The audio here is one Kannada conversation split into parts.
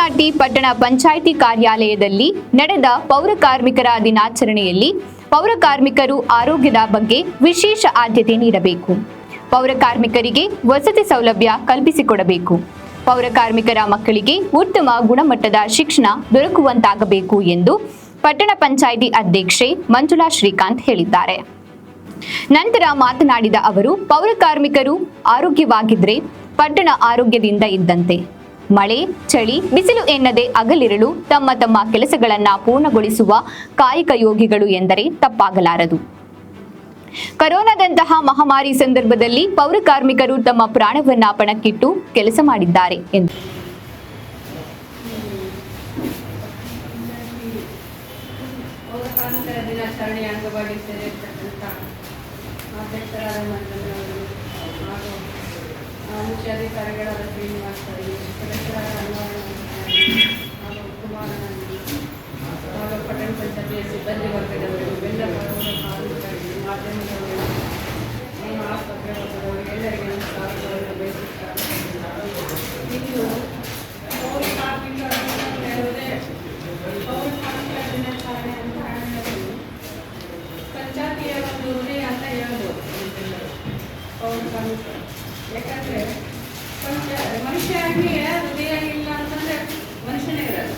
ಮಾತನಾಡಿ ಪಟ್ಟಣ ಪಂಚಾಯಿತಿ ಕಾರ್ಯಾಲಯದಲ್ಲಿ ನಡೆದ ಪೌರ ಕಾರ್ಮಿಕರ ದಿನಾಚರಣೆಯಲ್ಲಿ ಪೌರ ಕಾರ್ಮಿಕರು ಆರೋಗ್ಯದ ಬಗ್ಗೆ ವಿಶೇಷ ಆದ್ಯತೆ ನೀಡಬೇಕು. ಪೌರ ಕಾರ್ಮಿಕರಿಗೆ ವಸತಿ ಸೌಲಭ್ಯ ಕಲ್ಪಿಸಿಕೊಡಬೇಕು. ಪೌರ ಕಾರ್ಮಿಕರ ಮಕ್ಕಳಿಗೆ ಉತ್ತಮ ಗುಣಮಟ್ಟದ ಶಿಕ್ಷಣ ದೊರಕುವಂತಾಗಬೇಕು ಎಂದು ಪಟ್ಟಣ ಪಂಚಾಯಿತಿ ಅಧ್ಯಕ್ಷೆ ಮಂಜುಳಾ ಶ್ರೀಕಾಂತ್ ಹೇಳಿದ್ದಾರೆ. ನಂತರ ಮಾತನಾಡಿದ ಅವರು, ಪೌರ ಕಾರ್ಮಿಕರು ಆರೋಗ್ಯವಾಗಿದ್ರೆ ಪಟ್ಟಣ ಆರೋಗ್ಯದಿಂದ ಇದ್ದಂತೆ. ಮಳೆ, ಚಳಿ, ಬಿಸಿಲು ಎನ್ನದೆ ಹಗಲಿರುಳು ತಮ್ಮ ತಮ್ಮ ಕೆಲಸಗಳನ್ನು ಪೂರ್ಣಗೊಳಿಸುವ ಕಾಯಕ ಯೋಗಿಗಳು ಎಂದರೆ ತಪ್ಪಾಗಲಾರದು. ಕೊರೋನಾದಂತಹ ಮಹಾಮಾರಿ ಸಂದರ್ಭದಲ್ಲಿ ಪೌರ ಕಾರ್ಮಿಕರು ತಮ್ಮ ಪ್ರಾಣವನ್ನ ಪಣಕ್ಕಿಟ್ಟು ಕೆಲಸ ಮಾಡಿದ್ದಾರೆ ಎಂದು ಮುಖ್ಯಾಧಿಕಾರಿಗಳಾದ ಶ್ರೀನಿವಾಸ ಪಟ್ಟಣ ಪಂಚಾಯತಿಯ ಸಿಬ್ಬಂದಿ ವರ್ಗದವರು, ಎಲ್ಲ ಕಾರ್ಮಿಕರಿಗೆ, ಮಾಧ್ಯಮದವರು, ಆಸ್ಪತ್ರೆ ವರ್ಗದವರು ಎಲ್ಲರಿಗೆ ನಮಸ್ಕಾರಗಳನ್ನು ಬಯಸುತ್ತಾರೆ. ಇನ್ನು ಪೌರ ಕಾರ್ಮಿಕರನ್ನು ಹೇಳುವುದೇ ಪೌರ ಕಾರ್ಮಿಕರ ದಿನಾಚರಣೆ ಅಂತ ಹೇಳಬಹುದು. ಪಂಚಾಯತಿಯ ಒಂದು ಹೃದಯ ಅಂತ ಹೇಳ್ಬೋದು ಪೌರ ಕಾರ್ಮಿಕರು. ಯಾಕಂದರೆ ಮನುಷ್ಯನಿಗೆ ಹೃದಯ ಇಲ್ಲ ಅಂತಂದರೆ ಮನುಷ್ಯನೇ ಇರಲ್ಲ.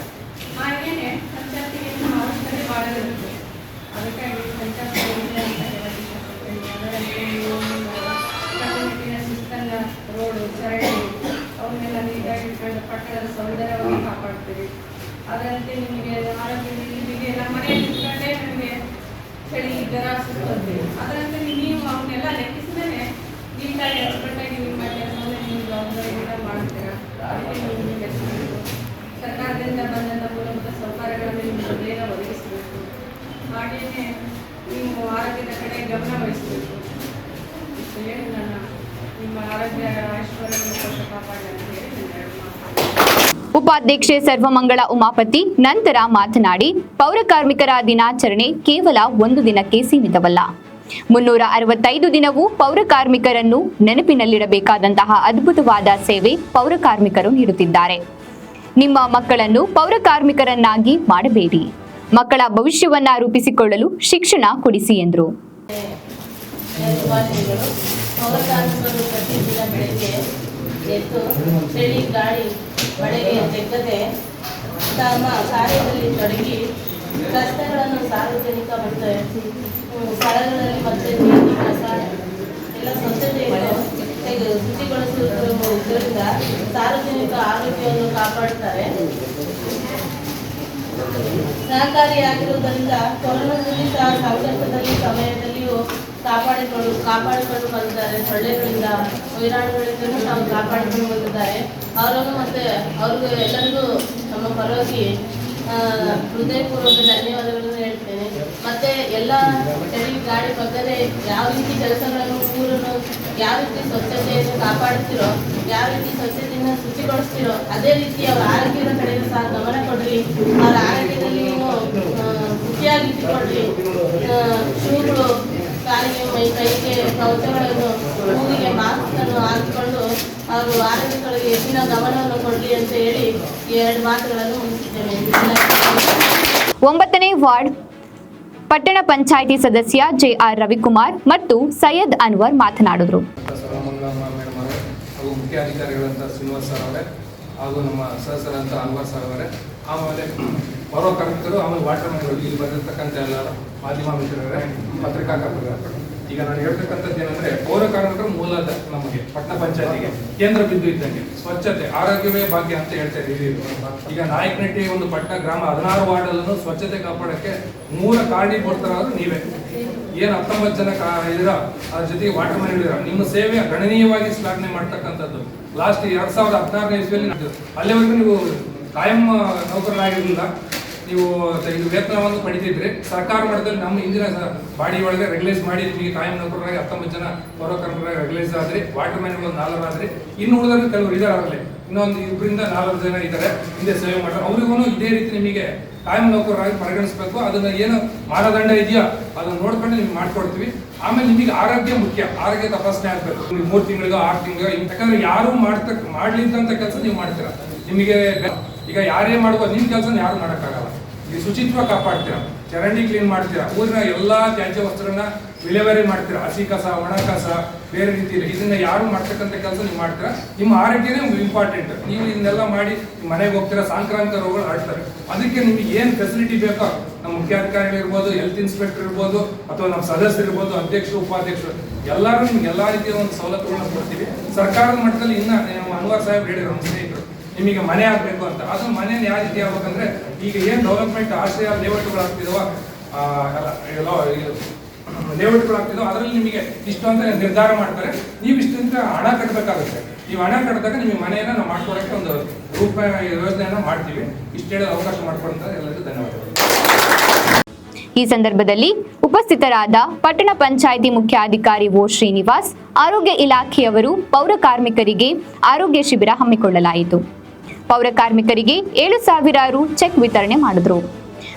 ಹಾಗೇನೆ ಪಂಚಾಯತಿಗೆ ಅವಶ್ಯಕತೆ ಭಾಳ ಇರುತ್ತೆ. ಅದಕ್ಕಾಗಿ ಪಂಚಾಯತ್ ಅಂತ ಹೇಳೋದು ಕಟ್ಟುನಿಟ್ಟಿನ ಶಿಸ್ತನ್ನು, ರೋಡು, ಚರಂಡಿ ಅವನ್ನೆಲ್ಲ ನೀಟಾಗಿ ಇಟ್ಕೊಂಡು ಪಟ್ಟಣದ ಸೌಂದರ್ಯವನ್ನು ಕಾಪಾಡ್ತೀವಿ. ಅದರಂತೆ ನಿಮಗೆ ಆರೋಗ್ಯದಲ್ಲಿ ನಿಮಗೆ ನಮ್ಮ ಮನೆಯಲ್ಲಿ ಇಟ್ಕೊಂಡೇ ನಮಗೆ ಚಳಿ ಜ್ವರ ಸುತ್ತಂತೀವಿ. ಅದರಂತೆ ನೀವು ಅವನ್ನೆಲ್ಲ ಲೆಕ್ಕಿಸಿದರೆ ನೀಟಾಗಿ ಅಚ್ಚುಕಟ್ಟಾಗಿ ನಿಮ್ಮ ಕೆಲಸವನ್ನು ನೀವು ಜವಾಬ್ದಾರಿಯಿಂದ ಮಾಡ್ತೀರಾ. ಅದಕ್ಕೆ ನೀವು ಕೆಲಸಬೇಕು. ಸರ್ಕಾರದಿಂದ ಬಂದಂಥ ಮೂಲಭೂತ ಸೌಕರ್ಯಗಳನ್ನು ನಿಮಗೆ ಬೇಗ ಒದಗಿಸಬೇಕು. ಹಾಗೆಯೇ ನೀವು ಆರೋಗ್ಯದ ಕಡೆ ಗಮನ ವಹಿಸಬೇಕು. ಇಷ್ಟು ಹೇಳಿ ನನ್ನ ನಿಮ್ಮ ಆರೋಗ್ಯ ಐಶ್ವರ್ಯವನ್ನು ಪೋಷಕ ಕಾಪಾಡಿ ಅಂತ ಹೇಳಿ ಉಪಾಧ್ಯಕ್ಷೆ ಸರ್ವಮಂಗಳ ಉಮಾಪತಿ ನಂತರ ಮಾತನಾಡಿ, ಪೌರ ಕಾರ್ಮಿಕರ ದಿನಾಚರಣೆ ಕೇವಲ ಒಂದು ದಿನಕ್ಕೆ ಸೀಮಿತವಲ್ಲ. 365 ದಿನವೂ ಪೌರ ಕಾರ್ಮಿಕರನ್ನು ನೆನಪಿನಲ್ಲಿಡಬೇಕಾದಂತಹ ಅದ್ಭುತವಾದ ಸೇವೆ ಪೌರ ಕಾರ್ಮಿಕರು ನೀಡುತ್ತಿದ್ದಾರೆ. ನಿಮ್ಮ ಮಕ್ಕಳನ್ನು ಪೌರ ಕಾರ್ಮಿಕರನ್ನಾಗಿ ಮಾಡಬೇಡಿ. ಮಕ್ಕಳ ಭವಿಷ್ಯವನ್ನ ರೂಪಿಸಿಕೊಳ್ಳಲು ಶಿಕ್ಷಣ ಕೊಡಿಸಿ ಎಂದರು. ಪೌರ ಕಾರ್ಮಿಕರು ಪ್ರತಿದಿನ ಬೆಳಗ್ಗೆ ಎದ್ದು ಚಳಿ, ಗಾಳಿ, ಮಳೆಗೆ ತೆಗೆದೇ ತಮ್ಮ ಕಾರ್ಯದಲ್ಲಿ ತೊಡಗಿ ಕಷ್ಟಗಳನ್ನು ಸಾರ್ವಜನಿಕ ಮತ್ತು ಸ್ಥಳಗಳಲ್ಲಿ ಮತ್ತೆ ನೀರು, ಕಸ ಎಲ್ಲ ಸ್ವಚ್ಛತೆಯನ್ನು ಶುಚಿಗೊಳಿಸುವುದರಿಂದ ಸಾರ್ವಜನಿಕ ಆರೋಗ್ಯವನ್ನು ಕಾಪಾಡುತ್ತಾರೆ. ಸಹಕಾರಿಯಾಗಿರುವುದರಿಂದ ಕೊರೋನಾದಲ್ಲಿ ಸಹ ಸಂಕಷ್ಟದಲ್ಲಿ ಸಮಯದಲ್ಲಿಯೂ ಕಾಪಾಡಿಕೊಂಡು ಬಂದಿದ್ದಾರೆ. ಸೊಳ್ಳೆಗಳಿಂದ, ವೈರಾಣುಗಳಿಂದ ನಾವು ಕಾಪಾಡಿಕೊಂಡು ಬಂದಿದ್ದಾರೆ. ಅವರನ್ನು ಮತ್ತೆ ಅವ್ರಿಗೂ ಎಲ್ಲರಿಗೂ ನಮ್ಮ ಪರವಾಗಿ ಹೃದಯಪೂರ್ವಕ ಧನ್ಯವಾದಗಳನ್ನು ಹೇಳ್ತೇನೆ. ಮತ್ತೆ ಎಲ್ಲ ಚಳಿ, ಗಾಳಿ ಬಗ್ಗದೆ ಯಾವ ರೀತಿ ಕೆಲಸಗಳನ್ನು ಊರನ್ನು ಯಾವ ರೀತಿ ಸ್ವಚ್ಛತೆಯನ್ನು ಕಾಪಾಡುತ್ತೀರೋ, ಯಾವ ರೀತಿ ಸ್ವಚ್ಛತೆಯನ್ನು ಶುಚಿಗೊಳಿಸ್ತೀರೋ, ಅದೇ ರೀತಿ ಅವರ ಆರೋಗ್ಯದ ಕಡೆಗೂ ಸಹ ಗಮನ ಕೊಡ್ರಿ. ಅವರ ಆರೋಗ್ಯದಲ್ಲಿ ನೀವು ಶುಚಿಯಾಗಿ ಇಟ್ಟುಕೊಡ್ರಿ. ಶೂಗಳು, ಕಾಲಿಗೆ, ಕೈಗೆ ಕವಚಗಳನ್ನು, ಮೂಗಿಗೆ ಮಾಸ್ಕನ್ನು ಹಾಕಿಕೊಂಡು ಅವರು ಆರೋಗ್ಯಗಳಿಗೆ ಹೆಚ್ಚಿನ ಗಮನವನ್ನು ಕೊಡಲಿ ಅಂತ ಹೇಳಿ 2 ಮಾತುಗಳನ್ನು ಮುಗಿಸಿದ್ದೇನೆ. 9ನೇ ವಾರ್ಡ್ ಪಟ್ಟಣ ಪಂಚಾಯಿತಿ ಸದಸ್ಯ ಜೆ.ಆರ್. ರವಿಕುಮಾರ್ ಮತ್ತು ಸೈಯದ್ ಅನ್ವರ್ ಮಾತನಾಡಿದರು. ಹಾಗೂ ಮುಖ್ಯಾಧಿಕಾರಿಗಳಂತ ಶ್ರೀನಿವಾಸ ಸರ್ ಅವರೇ ಹಾಗೂ ನಮ್ಮ ಸದಸ್ಯರಂತ ಅನ್ವರ್ ಸರ್ ಅವರೇ, ಆಮೇಲೆ ಪೌರ ಕಾರ್ಮಿಕರು, ಆಮೇಲೆ ವಾಟರ್ ಮ್ಯಾನ್ಗಳು, ಇಲ್ಲಿ ಬಂದಿರತಕ್ಕಂಥ ಎಲ್ಲ ಮಾಧ್ಯಮ ಮಿತ್ರರೇ, ಪತ್ರಿಕಾಕರ್ತರು. ಈಗ ನಾನು ಹೇಳ್ತಕ್ಕಂಥದ್ದು ಏನಂದ್ರೆ, ಪೌರ ಕಾರ್ಮಿಕರು ಮೂಲದ ನಮಗೆ ಪಟ್ಟಣ ಪಂಚಾಯತಿಗೆ ಕೇಂದ್ರ ಬಿಂದು ಇದ್ದಂಗೆ. ಸ್ವಚ್ಛತೆ, ಆರೋಗ್ಯವೇ ಭಾಗ್ಯ ಅಂತ ಹೇಳ್ತಾ ಇದ್ದೀವಿ. ಈಗ ನಾಯಕನಹಟ್ಟಿ ಒಂದು ಪಟ್ಟಣ ಗ್ರಾಮ 16 ವಾರ್ಡಲ್ಲೂ ಸ್ವಚ್ಛತೆ ಕಾಪಾಡಕ್ಕೆ ಮೂಲ ಕಾರಣೀಭೂತರಾದ್ರು ನೀವೇ. ಏನು 19 ಜನ ಇದ್ದೀರಾ, ಅದ್ರ ಜೊತೆಗೆ ವಾಟರ್ ಮ್ಯಾನ್ ಇದ್ದೀರಾ. ನಿಮ್ಮ ಸೇವೆ ಗಣನೀಯವಾಗಿ ಶ್ಲಾಘನೆ ಮಾಡ್ತಕ್ಕಂಥದ್ದು. ಲಾಸ್ಟ್ 2016ನೇ ಇಸ್ವಿಯಲ್ಲಿ ಅಲ್ಲಿವರೆಗೂ ನೀವು ಕಾಯಂ ನೌಕರರಾಗಿರಲಿಲ್ಲ. ನೀವು ಇದು ವೇತನವನ್ನು ಪಡಿತಿದ್ರೆ ಸರ್ಕಾರ ಮಟ್ಟದಲ್ಲಿ ನಮ್ಮ ಹಿಂದಿನ ಬಾಡಿ ಒಳಗೆ ರೆಗ್ಯುಲೈಸ್ ಮಾಡಿ ನಿಮಗೆ ಕಾಯಂ ನೌಕರರಾಗಿ 19 ಜನ ಪೌರ ಕಾರ್ಮಿಕರಾಗಿ ರೆಗ್ಯುಲೈಸ್ ಆದ್ರೆ, ವಾಟರ್ ಮ್ಯಾನ್ 4 ಆದ್ರೆ, ಇನ್ನು ಉಳಿದ್ರೆ ಕೆಲವರು ಇದ್ದಾರೆ. ಆಗಲೇ ಇನ್ನೊಂದು 2ರಿಂದ 4 ಜನ ಇದ್ದಾರೆ ಹಿಂದೆ ಸೇವೆ ಮಾಡ್ತಾರೆ. ಅವರಿಗೂ ಇದೇ ರೀತಿ ನಿಮಗೆ ಕಾಯಂ ನೌಕರರಾಗಿ ಪರಿಗಣಿಸಬೇಕು. ಅದನ್ನ ಏನು ಮಾನದಂಡ ಇದೆಯಾ ಅದನ್ನ ನೋಡ್ಕೊಂಡು ನಿಮ್ಗೆ ಮಾಡ್ಕೊಡ್ತೀವಿ. ಆಮೇಲೆ ನಿಮಗೆ ಆರೋಗ್ಯ ಮುಖ್ಯ, ಆರೋಗ್ಯ ತಪಾಸಣೆ ಆಗಬೇಕು. 3 ತಿಂಗಳಿಗೋ 6 ತಿಂಗಳಿಗೋ, ಯಾಕಂದ್ರೆ ಯಾರು ಮಾಡ್ಲಿದ್ದಂತ ಕೆಲಸ ನೀವು ಮಾಡ್ತೀರಾ. ನಿಮಗೆ ಈಗ ಯಾರೇ ಮಾಡುವ ನಿಮ್ಮ ಕೆಲಸ ಯಾರು ಮಾಡೋಕ್ಕಾಗಲ್ಲ. ಈ ಶುಚಿತ್ವ ಕಾಪಾಡ್ತೀರಾ, ಚರಂಡಿ ಕ್ಲೀನ್ ಮಾಡ್ತೀರಾ, ಊರಿನ ಎಲ್ಲಾ ತ್ಯಾಜ್ಯ ವಸ್ತುಗಳನ್ನ ವಿಲೇವಾರಿ ಮಾಡ್ತೀರಾ, ಹಸಿ ಕಸ ಒಣ ಕಸ ಬೇರೆ ರೀತಿಯಲ್ಲಿ ಇದನ್ನ ಯಾರು ಮಾಡ್ತಕ್ಕಂಥ ಕೆಲಸ ನೀವು ಮಾಡ್ತೀರಾ. ನಿಮ್ಮ ಆರೋಗ್ಯನೇ ಇಂಪಾರ್ಟೆಂಟ್. ನೀವು ಇದನ್ನೆಲ್ಲ ಮಾಡಿ ಮನೆಗೆ ಹೋಗ್ತೀರಾ, ಸಾಂಕ್ರಾಮಿಕ ರೋಗಗಳು ಹರಡ್ತಾರೆ. ಅದಕ್ಕೆ ನಿಮಗೆ ಏನು ಫೆಸಿಲಿಟಿ ಬೇಕೋ ನಮ್ಮ ಮುಖ್ಯಾಧಿಕಾರಿಗಳಿರ್ಬೋದು, ಹೆಲ್ತ್ ಇನ್ಸ್ಪೆಕ್ಟರ್ ಇರ್ಬೋದು, ಅಥವಾ ನಮ್ಮ ಸದಸ್ಯರು ಇರ್ಬೋದು, ಅಧ್ಯಕ್ಷರು ಉಪಾಧ್ಯಕ್ಷರು ಎಲ್ಲರೂ ನಿಮ್ಗೆ ಎಲ್ಲಾ ರೀತಿಯ ಒಂದು ಸವಲತ್ತುಗಳನ್ನ ಕೊಡ್ತೀವಿ. ಸರ್ಕಾರದ ಮಟ್ಟದಲ್ಲಿ ಇನ್ನ ನಮ್ಮ ಅನ್ವರ್ ಸಾಹೇಬ್ ಹೇಳಿದ್ರು ನಮ್ಮ ಸ್ನೇಹಿತರು ನಿಮಗೆ ಮನೆ ಆಗಬೇಕು ಅಂತ. ಅದು ಮನೆ ಯಾವ ರೀತಿ ಆಗ್ಬೇಕಂದ್ರೆ ಈಗ ಏನು ಡೆವಲಪ್ಮೆಂಟ್ ಆಶ್ರಯ ಲೇಔಟ್ಗಳಾಗ್ತಿದವ ಲೇಔಟ್ಗಳಾಗ್ತಿದೋ ಅದರಲ್ಲಿ ನಿಮಗೆ ಇಷ್ಟು ಅಂತ ನಿರ್ಧಾರ ಮಾಡ್ತಾರೆ. ನೀವು ಇಷ್ಟಂತ ಹಣ ಕಟ್ಟಬೇಕಾಗುತ್ತೆ. ನೀವು ಹಣ ಕಟ್ಟಿದಾಗ ನಿಮಗೆ ಮನೆಯನ್ನ ನಾವು ಮಾಡ್ಕೊಡಕ್ಕೆ ಒಂದು ರೂಪಾಯಿ ಯೋಜನೆಯನ್ನ ಮಾಡ್ತೀವಿ. ಇಷ್ಟು ಹೇಳೋ ಅವಕಾಶ ಮಾಡ್ಕೊಡ್ತಾರೆ. ಎಲ್ಲರಿಗೂ ಧನ್ಯವಾದಗಳು. ಈ ಸಂದರ್ಭದಲ್ಲಿ ಉಪಸ್ಥಿತರಾದ ಪಟ್ಟಣ ಪಂಚಾಯಿತಿ ಮುಖ್ಯಾಧಿಕಾರಿ ಓ ಶ್ರೀನಿವಾಸ್, ಆರೋಗ್ಯ ಇಲಾಖೆಯವರು ಪೌರ ಕಾರ್ಮಿಕರಿಗೆ ಆರೋಗ್ಯ ಶಿಬಿರ ಹಮ್ಮಿಕೊಳ್ಳಲಾಯಿತು. ಪೌರ ಕಾರ್ಮಿಕರಿಗೆ 7,000 ರು ಚೆಕ್ ವಿತರಣೆ ಮಾಡಿದ್ರು.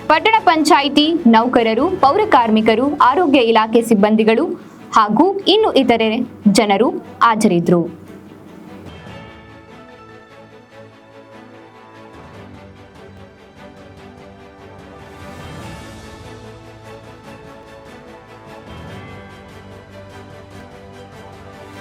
ಪಟ್ಟಣ ಪಂಚಾಯಿತಿ ನೌಕರರು, ಪೌರ ಕಾರ್ಮಿಕರು, ಆರೋಗ್ಯ ಇಲಾಖೆ ಸಿಬ್ಬಂದಿಗಳು ಹಾಗೂ ಇನ್ನು ಇತರೆ ಜನರು ಹಾಜರಿದ್ದರು.